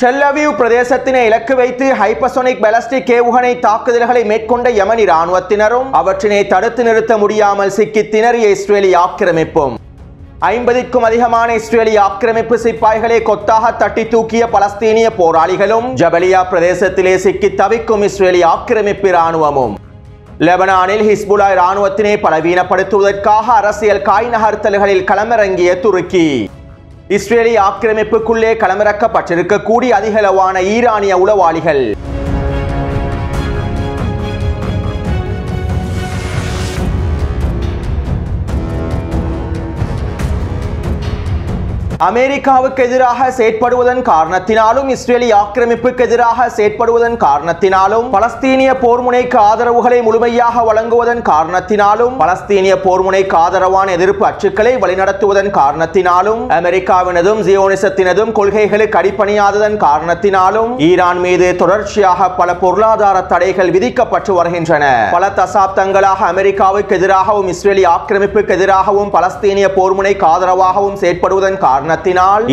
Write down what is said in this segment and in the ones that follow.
Tel Aviv பிரதேசத்தினை இலக்கு வைத்து hypersonic ballistic ஏவுகணை தாக்குதல்களை மேற்கொண்ட யமனி ராணுவத்தினரும் அவற்றினை தடுத்து நிறுத்த முடியாமல் சிக்கி திணறிய இஸ்ரேலிய ஆக்கிரமிப்பும் 50க்கும் அதிகமான இஸ்ரேலிய ஆக்கிரமிப்பு சிப்பாய்களை கொத்தாக தட்டி தூக்கிய பலஸ்தீனிய போராளிகளும் ஜபலியா பிரதேசத்திலே சிக்கி தவிக்கும் இஸ்ரேலிய ஆக்கிரமிப்பு ராணுவமும் லெபனானில் ஹிஸ்புல்லாஹ் ராணுவத்தினை பலவீனப்படுத்துவதற்காக அரசியல் காய் நகர்த்தல்களில் களமிறங்கிய துருக்கி இஸ்ரேலிய ஆக்கிரமிப்புக்குள்ளே களமிறக்கப்பட்டிருக்கக்கூடிய அதிகளவான ஈரானிய உளவாளிகள் அமெரிக்காவுக்கு எதிராக செயற்படுவதன் காரணத்தினாலும் இஸ்ரேலிய ஆக்கிரமிப்புக்கு எதிராக செயற்படுவதன் காரணத்தினாலும் பலஸ்தீனிய போர்முனைக்கு ஆதரவுகளை முழுமையாக வழங்குவதன் காரணத்தினாலும் பலஸ்தீனிய போர்முனைக்கு ஆதரவான எதிர்ப்பு அச்சுக்களை வழிநடத்துவதன் காரணத்தினாலும் அமெரிக்காவினதும் ஜியோனிசத்தினதும் கொள்கைகளுக்கு அடிபணியாததன் காரணத்தினாலும் ஈரான் மீது தொடர்ச்சியாக பல பொருளாதார தடைகள் விதிக்கப்பட்டு வருகின்றன. பல தசாப்தங்களாக அமெரிக்காவுக்கு எதிராகவும் இஸ்ரேலிய ஆக்கிரமிப்புக்கு எதிராகவும் பலஸ்தீனிய போர்முனைக்கு ஆதரவாகவும் செயற்படுவதன் காரணத்தினால்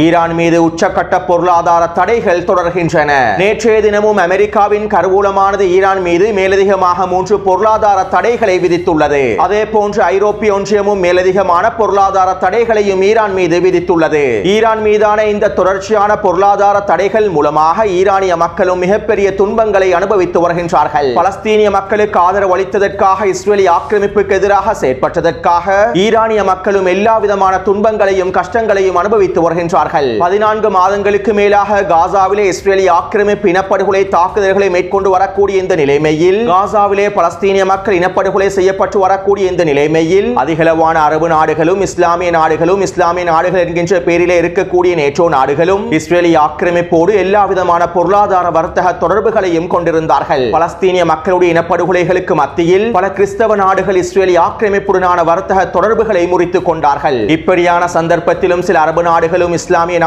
ஈரான் மீது உச்சக்கட்ட பொருளாதார தடைகள் தொடர்கின்றன. நேற்றைய தினமும் அமெரிக்காவின் கருவூலமானது ஈரான் மீது மேலதிகமாக 3 பொருளாதார தடைகளை விதித்துள்ளது. அதே போன்று ஐரோப்பிய ஒன்றியமும் மேலதிகமான பொருளாதார தடைகளையும் ஈரான் மீது விதித்துள்ளது. ஈரான் மீதான இந்த தொடர்ச்சியான பொருளாதார தடைகள் மூலமாக ஈரானிய மக்களும் மிகப்பெரிய துன்பங்களை அனுபவித்து வருகின்றார்கள். பலஸ்தீனிய மக்களுக்கு ஆதரவு அளித்ததற்காக இஸ்ரேலிய ஆக்கிரமிப்புக்கு எதிராக செயற்பட்டதற்காக ஈரானிய மக்களும் எல்லா விதமான துன்பங்களையும் கஷ்டங்களையும் அனுபவித்து வருகின்றார்கள். 14 மாதங்களுக்கு மேலாக காசாவிலே இஸ்ரேலிய ஆக்கிரமிப்பு இனப்படுகொலை தாக்குதல்களை மேற்கொண்டு வரக்கூடிய இந்த நிலைமையில் காசாவிலே பலஸ்தீனிய மக்கள் இனப்படுகொலை செய்யப்பட்டு வரக்கூடிய இந்த நிலைமையில் அதிகளவான அரபு நாடுகளும் இஸ்லாமிய நாடுகள் என்கின்ற பெயரிலே இருக்கக்கூடிய நேட்டோ நாடுகளும் இஸ்ரேலிய ஆக்கிரமிப்போடு எல்லா விதமான பொருளாதார வர்த்தக தொடர்புகளையும் கொண்டிருந்தார்கள். பலஸ்தீனிய மக்களுடைய இனப்படுகொலைகளுக்கு மத்தியில் பல கிறிஸ்தவ நாடுகள் இஸ்ரேலிய ஆக்கிரமிப்புடனான வர்த்தக தொடர்புகளை முறித்துக் கொண்டார்கள். இப்படியான சந்தர்ப்பத்திலும் சில அரபு நாடுகளும் இஸ்லாமிய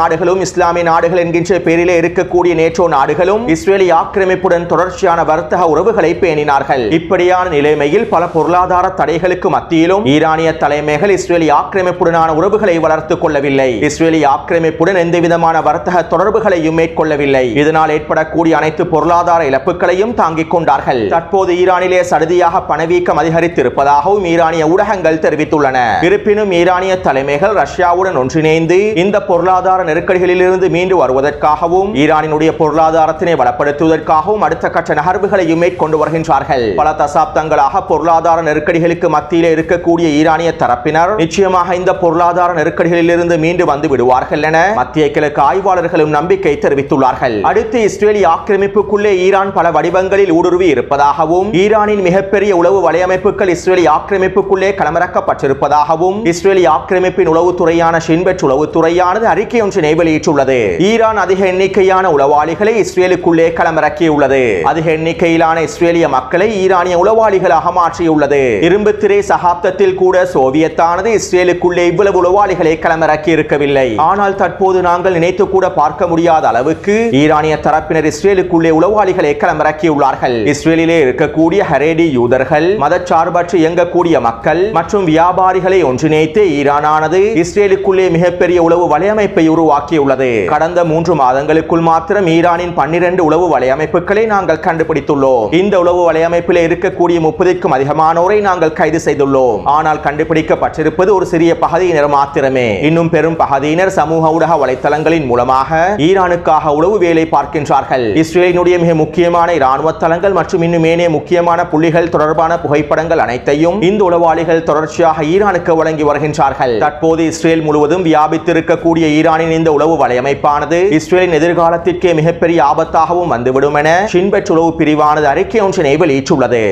நாடுகள் என்கின்ற பெயரிலே இருக்கக்கூடிய நேட்டோ நாடுகளும் இஸ்ரேலிய ஆக்கிரமிப்புடன் தொடர்ச்சியான வர்த்தக உறவுகளை பேணினார்கள். இப்படியான நிலைமையில் பல பொருளாதார தடைகளுக்கு மத்தியிலும் ஈரானிய தலைமைகள் இஸ்ரேலிய ஆக்கிரமிப்புடனான உறவுகளை வளர்த்துக் கொள்ளவில்லை. இஸ்ரேலிய ஆக்கிரமிப்புடன் எந்தவிதமான வர்த்தக தொடர்புகளையும் மேற்கொள்ளவில்லை. இதனால் ஏற்படக்கூடிய அனைத்து பொருளாதார இழப்புகளையும் தாங்கிக் கொண்டார்கள். தற்போது ஈரானிலே சடுதியாக பணவீக்கம் அதிகரித்திருப்பதாகவும் ஈரானிய ஊடகங்கள் தெரிவித்துள்ளன. இருப்பினும் ஈரானிய தலைமைகள் ரஷ்யாவுடன் ஒன்றிணைந்து இந்த பொருளாதார நெருக்கடிகளிலிருந்து மீண்டு வருவதற்காகவும் ஈரானினுடைய பொருளாதாரத்தினை வளப்படுத்துவதற்காகவும் அடுத்த கட்ட நகர்வுகளையும் மேற்கொண்டு வருகின்றார்கள். பல தசாப்தங்களாக பொருளாதார நெருக்கடிகளுக்கு மத்தியிலே இருக்கக்கூடிய ஈரானிய தரப்பினர் நிச்சயமாக இந்த பொருளாதார நெருக்கடிகளிலிருந்து மீண்டு வந்து விடுவார்கள் என மத்திய கிழக்கு ஆய்வாளர்களும் நம்பிக்கை தெரிவித்துள்ளார்கள். அடுத்து இஸ்ரேலிய ஆக்கிரமிப்புக்குள்ளே ஈரான் பல வடிவங்களில் ஊடுருவி இருப்பதாகவும் ஈரானின் மிகப்பெரிய உளவு வலையமைப்புகள் இஸ்ரேலிய ஆக்கிரமிப்புக்குள்ளே களமிறக்கப்பட்டிருப்பதாகவும் இஸ்ரேலிய ஆக்கிரமிப்பின் உளவுத்துறையான ஷின்பெட் உளவுத்துறையானது அறிக்கை ஒன்றினை வெளியிட்டுள்ளது. ஈரான் அதிக எண்ணிக்கையான உளவாளிகளை இஸ்ரேலுக்குள்ளே களமிறக்கியுள்ளது. அதிக எண்ணிக்கையிலான இஸ்ரேலிய மக்களை ஈரானிய உளவாளிகளாக மாற்றியுள்ளது. இரும்பு திரை சகாப்தத்தில் கூட சோவியத்தானது இஸ்ரேலுக்குள்ளே இவ்வளவு உளவாளிகளை களமிறக்கி இருக்கவில்லை. ஆனால் தற்போது நாங்கள் நினைத்து கூட பார்க்க முடியாத அளவுக்கு ஈரானிய தரப்பினர் இஸ்ரேலுக்குள்ளே உளவாளிகளை களமிறக்கியுள்ளார்கள். இஸ்ரேலிலே இருக்கக்கூடிய ஹரேடி யூதர்கள், மதச்சார்பற்று இயங்கக்கூடிய மக்கள் மற்றும் வியாபாரிகளை ஒன்றிணைத்து ஈரானானது இஸ்ரேலுக்குள்ளே மிகப்பெரிய உளவு வலையமைப்பை உருவாக்கியுள்ளது. கடந்த 3 மாதங்களுக்குள் மாத்திரம் ஈரானின் 12 உளவு வலையமைப்புகளை நாங்கள் கண்டுபிடித்துள்ளோம். இந்த உளவு வலையமைப்பில் இருக்கக்கூடிய 30க்கும் அதிகமானோரை நாங்கள் கைது செய்துள்ளோம். ஆனால் கண்டுபிடிக்கப்பட்டிருப்பது ஒரு சிறிய பகுதியினர் மாத்திரமே. இன்னும் பெரும் பகுதியினர் சமூக ஊடக வலைத்தளங்களின் மூலமாக ஈரானுக்காக உளவு வேலை பார்க்கின்றார்கள். இஸ்ரேலினுடைய மிக முக்கியமான இராணுவ தளங்கள் மற்றும் இன்னும் ஏனைய முக்கியமான புள்ளிகள் தொடர்பான புகைப்படங்கள் அனைத்தையும் இந்த உளவாளிகள் தொடர்ச்சியாக ஈரானுக்கு வழங்கி வருகின்றார்கள். தற்போது இஸ்ரேல் முழுவதும் வியாபித்திருக்கக்கூடிய ஈரானின் இந்த உளவு வலையமைப்பானது இஸ்ரேலின் எதிர்காலத்திற்கே மிகப்பெரிய ஆபத்தாகவும் வந்துவிடும் என ஷின்பெட் உளவு பிரிவானது அறிக்கை ஒன்றினை வெளியிட்டுள்ளது.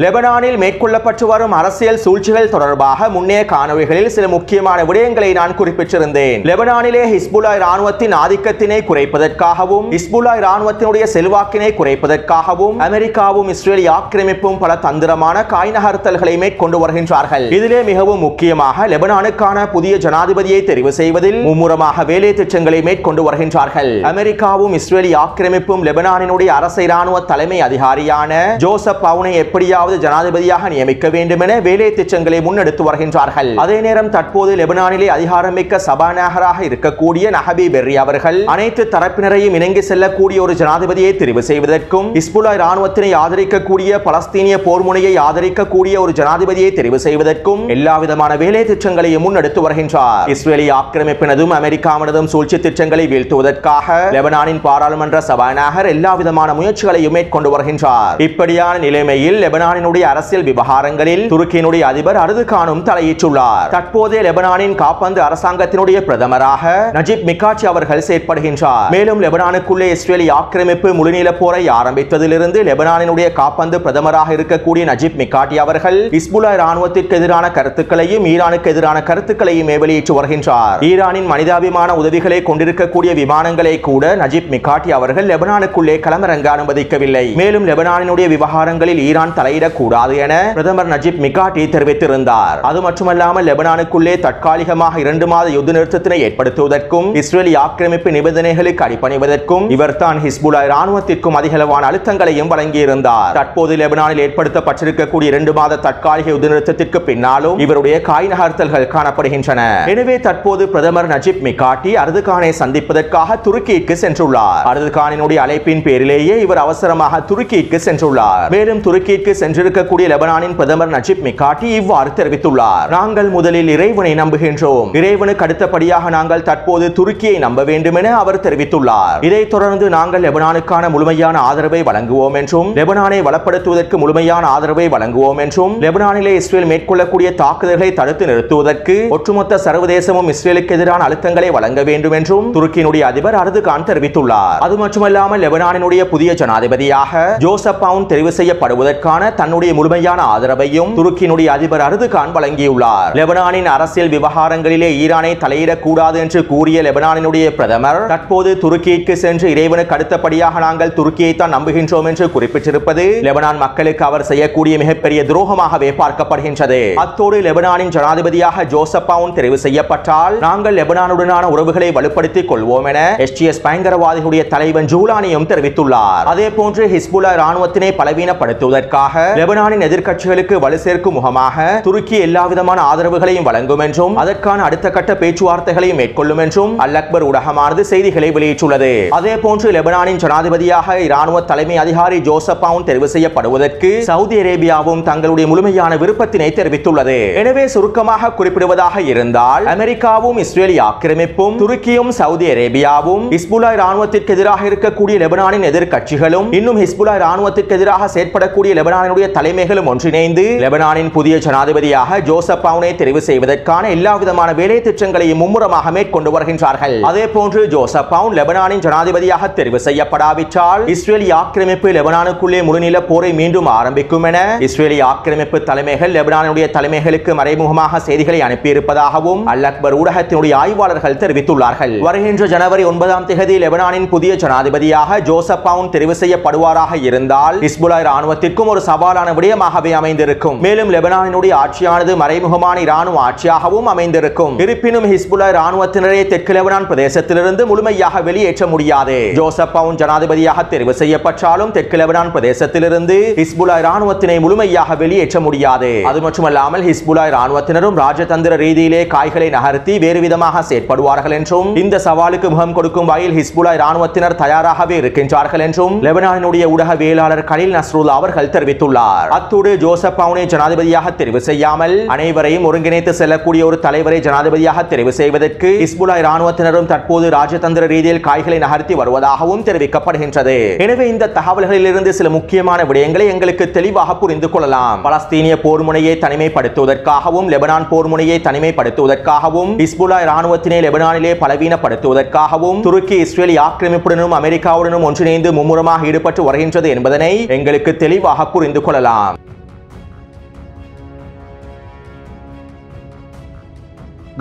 லெபனானில் மேற்கொள்ளப்பட்டு வரும் அரசியல் சூழ்ச்சிகள் தொடர்பாக முன்னைய காணொளிகளில் சில முக்கியமான விடயங்களை நான் குறிப்பிட்டிருந்தேன். லெபனானிலே ஹிஸ்புல்லாஹ் ராணுவத்தின் ஆதிக்கத்தினை குறைப்பதற்காகவும் ஹிஸ்புல்லாஹ் ராணுவத்தினுடைய செல்வாக்கினை குறைப்பதற்காகவும் அமெரிக்காவும் இஸ்ரேலிய ஆக்கிரமிப்பும் பல தந்திரமான காய் நகர்த்தல்களை மேற்கொண்டு வருகின்றார்கள். இதிலே மிகவும் முக்கியமாக லெபனானுக்கான புதிய ஜனாதிபதியை தெரிவு செய்வதில் மும்முரமாக வேலை திட்டங்களை மேற்கொண்டு வருகின்றார்கள். அமெரிக்காவும் இஸ்ரேலிய ஆக்கிரமிப்பும் லெபனானினுடைய அரச இராணுவ தலைமை அதிகாரியான ஜோசப் பவுனை எப்படியாவது எப்படியாவது ஜனாதிபதியாக நியமிக்க வேண்டும் என வேலை திட்டங்களை முன்னெடுத்து வருகின்றார்கள். அதே நேரம் தற்போது லெபனானிலே அதிகாரமிக்க சபாநாயகராக இருக்கக்கூடிய நஹபி பெர்ரி அவர்கள் அனைத்து தரப்பினரையும் இணங்கி செல்லக்கூடிய ஒரு ஜனாதிபதியை தெரிவு செய்வதற்கும் ஹிஸ்புல்லாஹ் இராணுவத்தினை ஆதரிக்கக்கூடிய பலஸ்தீனிய போர் முனையை ஆதரிக்கக்கூடிய ஒரு ஜனாதிபதியை தெரிவு செய்வதற்கும் எல்லா விதமான வேலை திட்டங்களையும் முன்னெடுத்து வருகின்றார். இஸ்ரேலிய ஆக்கிரமிப்பினதும் அமெரிக்காவினதும் சூழ்ச்சி திட்டங்களை வீழ்த்துவதற்காக லெபனானின் பாராளுமன்ற சபாநாயகர் எல்லா விதமான முயற்சிகளையும் மேற்கொண்டு வருகின்றார். இப்படியான நிலைமையில் லெபனானினுடைய அரசியல் விவகாரங்களில் துருக்கியினுடைய அதிபர் அர்துகானும் தலையிட்டுள்ளார். தற்போதைய லெபனானின் காப்பந்து அரசாங்கத்தினுடைய பிரதமராக நஜிப் மிகாட்டி அவர்கள் செயற்படுகின்றார். மேலும் லெபனானுக்குள்ளே இஸ்ரேலிய ஆக்கிரமிப்பு முழுநீள போரை ஆரம்பித்ததிலிருந்து லெபனானினுடைய காப்பந்து பிரதமராக இருக்கக்கூடிய நஜிப் மிகாட்டி அவர்கள் ஹிஸ்புல்லாஹ் இராணுவத்திற்கு எதிரான கருத்துக்களையும் ஈரானுக்கு எதிரான கருத்துக்களையும் வெளியிட்டு வருகின்றார். ஈரானின் மனிதாபிமான உதவிகளை கொண்டிருக்கக்கூடிய விமானங்களை கூட நஜிப் மிகாட்டி அவர்கள் லெபனானுக்குள்ளே களமிறங்க அனுமதிக்கவில்லை. மேலும் லெபனானினுடைய விவகாரங்களில் ஈரான் தலையிடக்கூடாது என பிரதமர் நஜிப் மிகாட்டி தெரிவித்திருந்தார். அது மட்டுமல்லாமல் லெபனானுக்குள்ளே தற்காலிகமாக 2 மாத யுத்த நிறுத்தத்தினை ஏற்படுத்துவதற்கும் இஸ்ரேலிய ஆக்கிரமிப்பு நிபந்தனைகளுக்கு அடிபணிவதற்கும் இவர்தான் ஹிஸ்புல்லாஹ் இராணுவத்திற்கும் அதிகளவான அழுத்தங்களையும் வழங்கியிருந்தார். தற்போது லெபனானில் ஏற்படுத்தப்பட்டிருக்கக்கூடிய 2 மாத தற்காலிக யுத்த நிறுத்தத்திற்கு பின்னாலும் இவருடைய காய் நகர்த்தல்கள் காணப்படுகின்றன. எனவே தற்போது பிரதமர் நஜிப் மிகாட்டி அர்துகானை சந்திப்பதற்காக துருக்கிக்கு சென்றுள்ளார். அர்துகானினுடைய அழைப்பின் பேரிலேயே இவர் அவசரமாக துருக்கிக்கு சென்றுள்ளார். மேலும் துருக்கிக்கு சென்றிருக்கக்கூடிய லெபனானின் பிரதமர் நஜிப் மிகாட்டி இவ்வாறு தெரிவித்துள்ளார். நாங்கள் முதலில் இறைவனை நம்புகின்றோம். இறைவனுக்கு அடுத்தபடியாக நாங்கள் தற்போது துருக்கியை நம்ப வேண்டும் என அவர் தெரிவித்துள்ளார். இதைத் தொடர்ந்து நாங்கள் லெபனானுக்கான முழுமையான ஆதரவை வழங்குவோம் என்றும் லெபனானை வளப்படுத்துவதற்கு முழுமையான ஆதரவை வழங்குவோம் என்றும் லெபனானிலே இஸ்ரேல் மேற்கொள்ளக்கூடிய தாக்குதல்களை தடுத்து நிறுத்துவதற்கு ஒட்டுமொத்த சர்வதேசமும் இஸ்ரேலுக்கு எதிரான அழுத்தங்களை வழங்க வேண்டும் என்றும் துருக்கியினுடைய அதிபர் அர்துகான் தெரிவித்துள்ளார். அது மட்டுமல்லாமல் லெபனானினுடைய புதிய ஜனாதிபதியாக ஜோசப் அவுன் தெரிவு செய்யப்படுவதற்கான தன்னுடைய முழுமையான ஆதரவையும் துருக்கியினுடைய அதிபர் அர்துகான் வழங்கியுள்ளார். லெபனானின் அரசியல் விவகாரங்களிலே ஈரானை தலையிடக்கூடாது என்று கூறிய லெபனானினுடைய பிரதமர் தற்போது துருக்கிக்கு சென்று இறைவனுக்கு அடுத்தபடியாக நாங்கள் துருக்கியை தான் நம்புகின்றோம் என்று குறிப்பிட்டிருப்பது லெபனான் மக்களுக்கு அவர் செய்யக்கூடிய மிகப்பெரிய துரோகமாகவே பார்க்கப்படுகின்றது. அத்தோடு லெபனானின் ஜனாதிபதியாக ஜோசப் அவுன் தெரிவு செய்யப்பட்டால் நாங்கள் லெபனானுடனான உறவுகளை வலுப்படுத்திக் கொள்வோம் என எஸ்டிஎஸ் பயங்கரவாதிகளுடைய தலைவன் ஜூலானியும் தெரிவித்துள்ளார். அதே போன்று ஹிஸ்புல்லாஹ் இராணுவத்தினை பலவீனப்படுத்துவதற்காக லெபனானின் எதிர்க்கட்சிகளுக்கு வலு சேர்க்கும் முகமாக துருக்கி எல்லா விதமான ஆதரவுகளையும் வழங்கும் என்றும் அதற்கான அடுத்த கட்ட பேச்சுவார்த்தைகளையும் மேற்கொள்ளும் என்றும் அல் அக்பர் ஊடகமானது செய்திகளை வெளியிட்டுள்ளது. அதே போன்று லெபனானின் ஜனாதிபதியாக இராணுவ தலைமை அதிகாரி ஜோசப் அவுன் தெரிவு செய்யப்படுவதற்கு சவுதி அரேபியாவும் தங்களுடைய முழுமையான விருப்பத்தினை தெரிவித்துள்ளது. எனவே சுருக்கமாக குறிப்பிடுவதாக இருந்தால் அமெரிக்காவும் இஸ்ரேலிய ஆக்கிரமிப்பும் துருக்கியும் சவுதி அரேபியாவும் ஹிஸ்புல்லாஹ் இராணுவத்திற்கு எதிராக இருக்கக்கூடிய லெபனானின் எதிர்க்கட்சிகளும் இன்னும் ஹிஸ்புல்லாஹ் இராணுவத்திற்கு எதிராக செயற்படக்கூடிய லெபனானுடைய தலைமைகளும் ஒன்றிணைந்து லெபனானின் புதிய ஜனாதிபதியாக ஜோசப் அவுனை தெரிவு செய்வதற்கான எல்லா விதமான வேலை திட்டங்களையும் மும்முரமாக மேற்கொண்டு வருகின்றார்கள். அதே போன்று ஜோசப் அவுன் லெபனானின் ஜனாதிபதியாக தெரிவு செய்யப்படாவிட்டால் இஸ்ரேலிய ஆக்கிரமிப்பு லெபனானுக்குள்ளே முழுநீள போரை மீண்டும் ஆரம்பிக்கும் என இஸ்ரேலிய ஆக்கிரமிப்பு தலைமைகள் லெபனானுடைய தலைமைகளுக்கு மறைமுகமாக செய்திகளை அனுப்பியிருப்பதாகவும் அல் அக்பர் ஊடகத்தினுடைய ஆய்வாளர்கள் தெரிவித்துள்ளார்கள். வருகின்ற ஜனவரி 9ஆம் தேதி லெபனானின் புதிய ஜனாதிபதியாக ஜோசப் அவுன் தெரிவு செய்யப்படுவாராக இருந்தால் ஹிஸ்புல்லாஹ் இராணுவத்திற்கும் ஒரு சவாலான விடயமாகவே அமைந்திருக்கும். மேலும் லெபனானினுடைய ஆட்சியானது மறைமுகமான இராணுவ ஆட்சியாகவும் அமைந்திருக்கும். இருப்பினும் ஹிஸ்புல்லாஹ் இராணுவத்தினரை தெற்கு லெபனான் பிரதேசத்திலிருந்து முழுமையாக வெளியேற்ற முடியாது. ஜோசப் அவுன் ஜனாதிபதியாக தெரிவு செய்யப்பட்டாலும் தெற்கு லெபனான் பிரதேசத்திலிருந்து ஹிஸ்புல்லாஹ் இராணுவத்தினை முழுமையாக வெளியேற்ற முடியாது. அது மட்டுமல்லாமல் ஹிஸ்புல்லாஹ் இராணுவத்தினரும் ராஜதந்திர ரீதியிலே காய்களை நகர்த்தி வேறு விதமாக செயற்படுவார்கள் என்றும் இந்த சவாலுக்கு முகம் கொடுக்கும் வகையில் ஹிஸ்புல்லாஹ் இராணுவத்தினர் தயாராகவே இருக்கின்றார்கள் என்றும் லெபனானினுடைய ஊடகவியலாளர் கலீல் நஸ்ருல்லா அவர்கள் தெரிவித்துள்ளார். அத்தோடு ஜோசப் அவுனை ஜனாதிபதியாக தெரிவு செய்யாமல் அனைவரையும் ஒருங்கிணைத்து செல்லக்கூடிய ஒரு தலைவரை ஜனாதிபதியாக தெரிவு செய்வதற்கு ஹிஸ்புல்லாஹ் இராணுவத்தினரும் தற்போது ராஜதந்திர ரீதியில் காய்களை நகர்த்தி வருவதாகவும் தெரிவிக்கப்படுகின்றது. எனவே இந்த தகவல்களில் இருந்து சில முக்கியமான விடயங்களை எங்களுக்கு தெளிவாக புரிந்து கொள்ளலாம். பலஸ்தீனிய போர் முனையை தனிமைப்படுத்துவதற்காகவும் லெபனான் போர் முனையை தனிமைப்படுத்துவதற்காகவும் ஹிஸ்புல்லாஹ் இராணுவத்தினை லெபனானிலே பலவீனப்படுத்துவதற்காகவும் துருக்கி இஸ்ரேல் ஆக்கிரமிப்புடனும் அமெரிக்காவுடனும் ஒன்றிணைந்து மும்முரமாக ஈடுபட்டு வருகின்றது என்பதனை எங்களுக்கு தெளிவாக புரிந்து கொள்ளலாம்.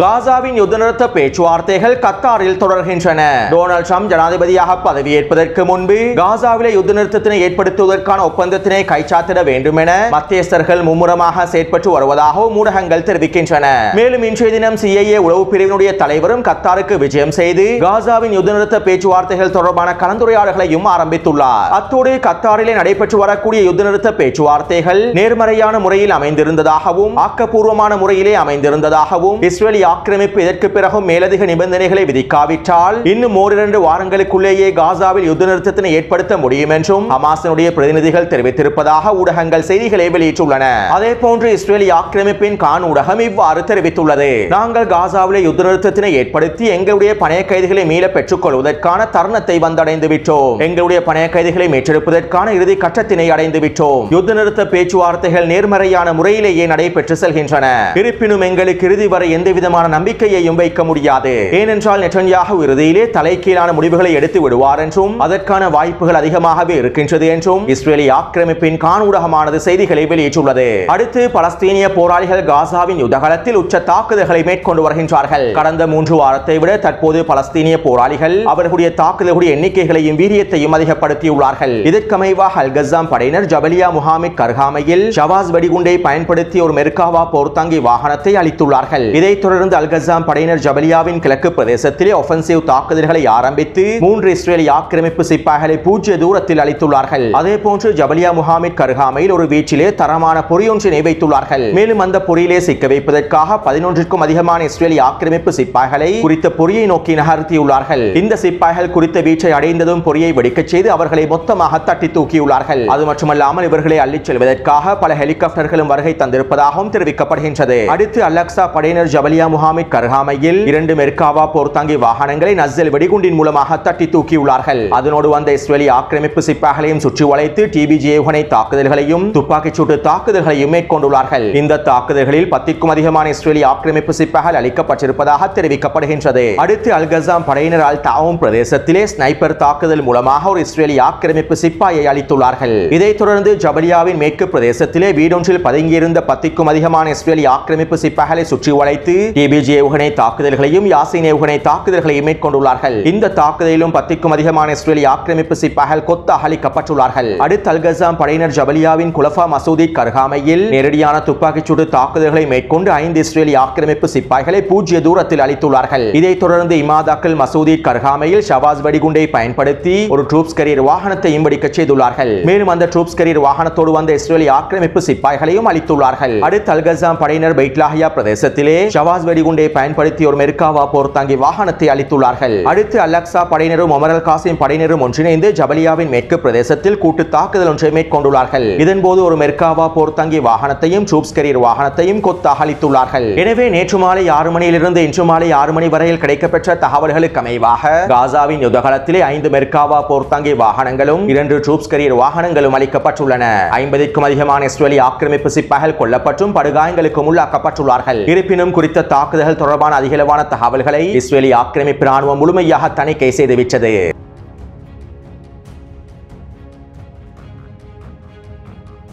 காசாவின் யுத்த நிறுத்த பேச்சுவார்த்தைகள் கத்தாரில் தொடர்கின்றன. டொனால்ட் ட்ரம்ப் ஜனாதிபதியாக பதவியேற்பதற்கு முன்பு காசாவிலே யுத்த நிறுத்தத்தினை ஏற்படுத்துவதற்கான ஒப்பந்தத்தினை கைச்சாத்திட வேண்டும் என மத்தியஸ்தர்கள் மும்முரமாக செயற்பட்டு வருவதாக ஊடகங்கள் தெரிவிக்கின்றன. மேலும் இன்றைய தினம் CIA உளவு பிரிவினுடைய தலைவரும் கத்தாருக்கு விஜயம் செய்து காசாவின் யுத்த நிறுத்த பேச்சுவார்த்தைகள் தொடர்பான கலந்துரையாடல்களையும் ஆரம்பித்துள்ளார். அத்தோடு கத்தாரிலே நடைபெற்று வரக்கூடிய யுத்த நிறுத்த பேச்சுவார்த்தைகள் நேர்மறையான முறையில் அமைந்திருந்ததாகவும் ஆக்கப்பூர்வமான முறையிலே அமைந்திருந்ததாகவும் இஸ்ரேல் ஆக்கிரமிப்பு இதற்கு பிறகு மேலதிக நிபந்தனைகளை விதிக்காவிட்டால் இன்னும் ஓரிரண்டு வாரங்களுக்குள்ளேயே காசாவில் யுத்த நிறுத்தத்தினை ஏற்படுத்த முடியும் என்றும் ஹமாஸினுடைய பிரதிநிதிகள் தெரிவித்திருப்பதாக ஊடகங்கள் செய்திகளை வெளியிட்டுள்ளன. அதே போன்று இஸ்ரேல் ஆக்கிரமிப்பின் கான் ஊடகம் இவ்வாறு தெரிவித்துள்ளது. நாங்கள் காசாவிலே யுத்த நிறுத்தத்தினை ஏற்படுத்தி எங்களுடைய பணைய கைதிகளை மீள பெற்றுக் கொள்வதற்கான தருணத்தை வந்தடைந்து விட்டோம். எங்களுடைய பணைய கைதிகளை மீட்டெடுப்பதற்கான இறுதி கட்டத்தினை அடைந்து விட்டோம். யுத்த நிறுத்த பேச்சுவார்த்தைகள் நேர்மறையான முறையிலேயே நடைபெற்று செல்கின்றன. இருப்பினும் எங்களுக்கு இறுதி வரை எந்தவித நம்பிக்கையையும் வைக்க முடியாது. ஏனென்றால் நெட்டன்யாஹு இறுதியிலே தலைகீழான முடிவுகளை எடுத்து விடுவார் என்றும் அதற்கான வாய்ப்புகள் அதிகமாகவே இருக்கின்றது என்றும் இஸ்ரேலி ஆக்கிரமிப்பின் கான் ஊடகமானது செய்திகளை வெளியிட்டுள்ளது. அடுத்து பலஸ்தீனிய போராளிகள் காசாவின் யுத்தகலத்தில் உச்ச தாக்குதல்களை மேற்கொண்டு வருகின்றார்கள். கடந்த 3 வாரத்தை விட தற்போது பலஸ்தீனிய போராளிகள் அவர்களுடைய தாக்குதல்களுடைய எண்ணிக்கைகளையும் வீரியத்தையும் அதிகப்படுத்தியுள்ளார்கள். இதற்கமைவாக அல் கஸாம் படையினர் ஜபலியா முஹாமிட் கர்ஹாமையில் ஷவாஸ் வெடிகுண்டை பயன்படுத்தி ஒரு மெர்காவா போர்த்தாங்கி வாகனத்தை அளித்துள்ளார்கள். இதைத் தொடர்ந்து அல் கஸாம் படையினர் ஜபலியாவின் கிழக்கு பிரதேசத்திலே ஆஃபென்சிவ் தாக்குதல்களை ஆரம்பித்து 3 இஸ்ரேலி ஆக்கிரமிப்பு சிப்பாய்களை பூஜ்ய தூரத்தில் அளித்துள்ளார்கள். அதே போன்று ஜபலியா முஹாமிட் கர்ஹாமையில் ஒரு வீச்சிலே தரமான பொறியொன்றினை வைத்துள்ளார்கள். மேலும் அந்த பொறியிலே சிக்க வைப்பதற்காக 11க்கும் அதிகமான இஸ்ரேலி ஆக்கிரமிப்பு சிப்பாய்களை குறித்த பொறியை நோக்கி நகர்த்தியுள்ளார்கள். இந்த சிப்பாய்கள் குறித்த வீச்சை அடைந்ததும் பொறியை வெடிக்கச் செய்து அவர்களை மொத்தமாக தட்டி தூக்கியுள்ளார்கள். அது மட்டுமல்லாமல் இவர்களை அள்ளிச் செல்வதற்காக பல ஹெலிகாப்டர்களும் வருகை தந்திருப்பதாகவும் தெரிவிக்கப்படுகின்றது. அடுத்து அல்-அக்ஸா படையினர் ஜபலியா முஹாமிட் கர்ஹாமையில் 2 மெர்காவா போர்த்தாங்கி வாகனங்களை நஸ்ஸல் வெடிகுண்டின் மூலமாக தட்டி தூக்கியுள்ளார்கள். அதனோடு வந்த இஸ்ரேலி ஆக்கிரமிப்பு சிப்பாய்களையும் சுற்றி வளைத்து TBG ஏவுகணை தாக்குதல்களையும் துப்பாக்கிச் சூட்டு தாக்குதல்களையும் மேற்கொண்டுள்ளார்கள். இந்த தாக்குதல்களில் 10க்கும் அதிகமான இஸ்ரேலி ஆக்கிரமிப்பு சிப்பாய்கள் அளிக்கப்பட்டிருப்பதாக தெரிவிக்கப்படுகின்றது. அடுத்து அல் கஸாம் படையினர் அல் தாவும் பிரதேசத்திலே ஸ்னைப்பர் தாக்குதல் மூலமாக ஒரு இஸ்ரேலி ஆக்கிரமிப்பு சிப்பாயை அளித்துள்ளார்கள். இதைத் தொடர்ந்து ஜபலியாவின் மேற்கு பிரதேசத்திலே வீடொன்றில் பதுங்கியிருந்த 10க்கும் அதிகமான இஸ்ரேலி ஆக்கிரமிப்பு சிப்பாய்களை சுற்றி வளைத்து TBG ஏவுகணை தாக்குதல்களையும் யாசின் ஏவுகணை தாக்குதல்களையும் மேற்கொண்டுள்ளார்கள். இந்த தாக்குதலிலும் 10க்கும் அதிகமான இஸ்ரேலி ஆக்கிரமிப்பு சிப்பாய்கள் கொத்தாக அளிக்கப்பட்டுள்ளார்கள். அடுத்து அல் கஸாம் படையினர் ஜபலியாவின் குலஃபா மசூதி கர்ஹாமையில் நேரடியான துப்பாக்கிச் சூடு தாக்குதல்களை மேற்கொண்டு 5 இஸ்ரேலி ஆக்கிரமிப்பு சிப்பாய்களை பூஜ்ய தூரத்தில் அளித்துள்ளார்கள். இதைத் தொடர்ந்து இமாதாக்கல் மசூதி கர்ஹாமையில் ஷவாஸ் வெடிகுண்டை பயன்படுத்தி ஒரு ட்ரூப்ஸ் கேரியர் வாகனத்தையும் வெடிக்கச் செய்துள்ளார்கள். மேலும் அந்த ட்ரூப்ஸ் கேரியர் வாகனத்தோடு வந்த இஸ்ரேலி ஆக்கிரமிப்பு சிப்பாய்களையும் அளித்துள்ளார்கள். அடுத்து அல் கஸாம் படையினர் பெய்ட்லாஹியா பிரதேசத்திலே ஷவாஸ் வெடிகுண்டை பயன்படுத்தி ஒரு மெர்காவா போர்த்தாங்கி வாகனத்தை அளித்துள்ளார்கள். அடுத்து அல்-அக்ஸா படையினரும் உமர் அல் காசிம் படையினரும் ஒன்றிணைந்து ஜபலியாவின் மேற்கு பிரதேசத்தில் கூட்டு தாக்குதல் ஒன்றை மேற்கொண்டுள்ளார்கள். இதன்போது ஒரு மெர்காவா போர்த்தாங்கி வாகனத்தையும் ட்ரூப்ஸ் கேரியர் வாகனத்தையும் கொத்தாக அளித்துள்ளார்கள். எனவே நேற்று மாலை 6 மணியிலிருந்து இன்று மாலை 6 மணி வரையில் கிடைக்கப்பெற்ற தகவல்களுக்கு அமைவாக காசாவின் யுத்தகலத்திலே 5 மெர்காவா போர்த்தாங்கி வாகனங்களும் 2 ட்ரூப்ஸ் கேரியர் வாகனங்களும் அளிக்கப்பட்டுள்ளன. 50க்கும் அதிகமான இஸ்ரேலி ஆக்கிரமிப்பு சிப்பாய்கள் கொல்லப்பட்டும் படுகாயங்களுக்கும் உள்ளாக்கப்பட்டுள்ளார்கள். இருப்பினும் குறித்த தாக்குதல்கள் தொடர்பான அதிகளவான தகவல்களை இஸ்ரேலி ஆக்கிரமிப்பு ராணுவம் முழுமையாக தணிக்கை செய்துவிட்டது.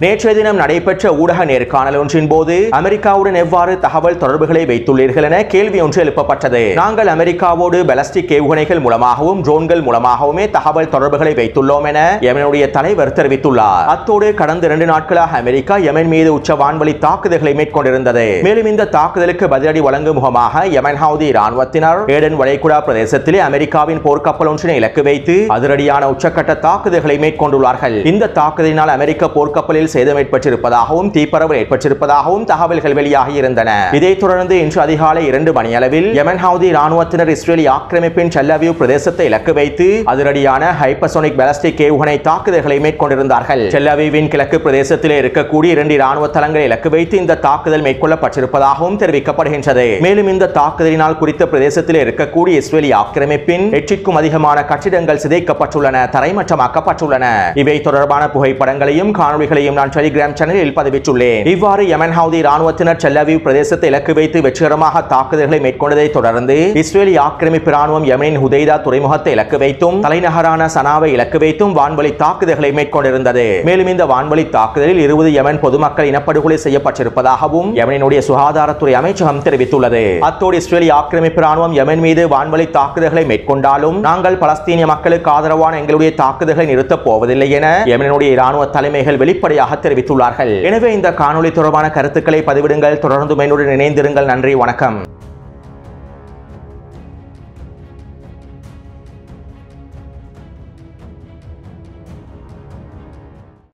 நேற்றைய தினம் நடைபெற்ற ஊடக நேர்காணல் ஒன்றின் போது அமெரிக்காவுடன் எவ்வாறு தகவல் தொடர்புகளை வைத்துள்ளீர்கள் என கேள்வி ஒன்று எழுப்பப்பட்டது. நாங்கள் அமெரிக்காவோடு பாலிஸ்டிக் ஏவுகணைகள் மூலமாகவும் ட்ரோன்கள் மூலமாகவுமே தகவல் தொடர்புகளை வைத்துள்ளோம் என யெமனுடைய தலைவர் தெரிவித்துள்ளார். அத்தோடு கடந்த 2 நாட்களாக அமெரிக்கா யெமன் மீது உச்ச வான்வழி தாக்குதல்களை மேற்கொண்டிருந்தது. மேலும் இந்த தாக்குதலுக்கு பதிலடி வழங்கும் முகமாக யெமன் ஹவுதி ராணுவத்தினர் ஏடன் வளைகுடா பிரதேசத்திலே அமெரிக்காவின் போர்க்கப்பல் ஒன்றினை இலக்கு வைத்து அதிரடியான உச்சக்கட்ட தாக்குதல்களை மேற்கொண்டுள்ளார்கள். இந்த தாக்குதலினால் அமெரிக்க போர்க்கப்பலில் சேதம் ஏற்பட்டிருப்பதாகவும் தீப்பரவல் ஏற்பட்டிருப்பதாகவும் தகவல்கள் வெளியாகி இருந்தன. இதைத் தொடர்ந்து இன்று அதிகாலை 2 மணியளவில் யெமன் ஹவுதி ராணுவத்தினர் இஸ்ரேலி ஆக்கிரமிப்பின் டெல் அவீவ் பிரதேசத்தை இலக்கு வைத்து அதிரடியான ஹைப்பர்சோனிக் பாலிஸ்டிக் ஏவுகணை தாக்குதல்களை மேற்கொண்டிருந்தார்கள். டெல் அவீவின் கிழக்கு பிரதேசத்திலே இருக்கக்கூடிய 2 ராணுவ தளங்களை இலக்கு வைத்து இந்த தாக்குதல் மேற்கொள்ளப்பட்டிருப்பதாகவும் தெரிவிக்கப்படுகின்றது. மேலும் இந்த தாக்குதலினால் குறித்த பிரதேசத்திலே இருக்கக்கூடிய இஸ்ரேலி ஆக்கிரமிப்பின் 8க்கும் அதிகமான கட்டிடங்கள் சிதைக்கப்பட்டுள்ளன, தரைமட்டமாக்கப்பட்டுள்ளன. இவை தொடர்பான புகைப்படங்களையும் காணொளிகளையும் நான் டெலிகிராம் சேனலில் பதிவிட்டுள்ளேன். இவ்வாறு யமன் ஹவுதி ராணுவத்தினர் டெல் அவீவ் பிரதேசத்தை இலக்கு வைத்து வெற்றிகரமாக தாக்குதல்களை மேற்கொண்டதை தொடர்ந்து இஸ்ரேலி ஆக்கிரமிப்பு ராணுவம் யமனின் ஹுதைதா துறைமுகத்தை இலக்கு வைத்தும் தலைநகரான சனாவை இலக்கு வைத்தும் வான்வழி தாக்குதல்களை மேற்கொண்டிருந்தது. மேலும் இந்த வான்வழி தாக்குதலில் 20 யமன் பொதுமக்கள் இனப்படுகொலை செய்யப்பட்டிருப்பதாகவும் யமனினுடைய சுகாதாரத்துறை அமைச்சகம் தெரிவித்துள்ளது. அத்தோடு இஸ்ரேலி ஆக்கிரமிப்பு ராணுவம் யமன் மீது வான்வழி தாக்குதல்களை மேற்கொண்டாலும் நாங்கள் பலஸ்தீனிய மக்களுக்கு ஆதரவான எங்களுடைய தாக்குதல்களை நிறுத்தப் போவதில்லை என யமனினுடைய ராணுவ தலைமைகள் வெளிப்படையாக தெரிவித்துள்ளார்கள். எனவே இந்த காணொளி தொடர்பான கருத்துக்களை பதிவிடுங்கள். தொடர்ந்து என்னுடன் இணைந்திருங்கள். நன்றி, வணக்கம்.